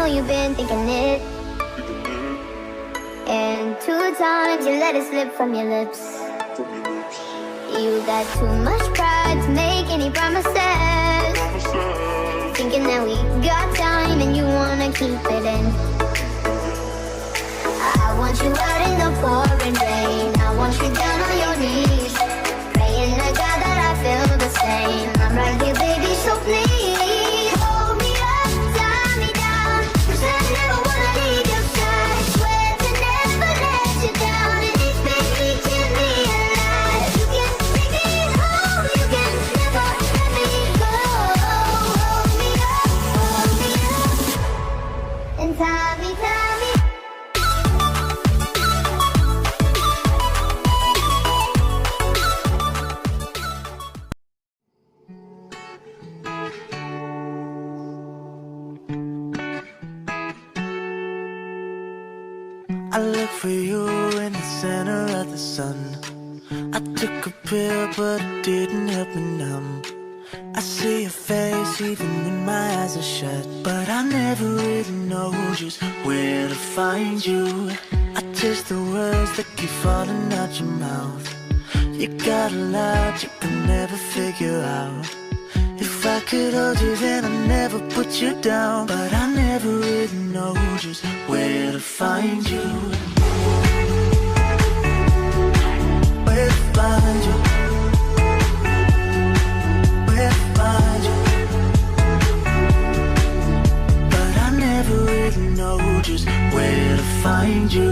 know you've been thinking it. And 2 times you let it slip from your lips. You got too much pride to make any promises, thinking that we got time and you wanna keep it in. I want you out in the pouring rain. I want you down on your knees, praying to God that I feel the same. I'm right here, baby, so please hold me up, tie me down, 'cause I never wanna leave your side. Swear to never let you down, and if baby keep me alive. You can take me home, you can never let me go. Hold me up, and tie me, tie me. I look for you in the center of the sun. I took a pill, but it didn't help me numb. I see your face even when my eyes are shut, but I never really know just where to find you. I taste the words that keep falling out your mouth. You got a lot you can never figure out. If I could hold you, then I'd never put you down, but I never really know just where to find you. Where to find you? Where to find you? But I never really know just where to find you.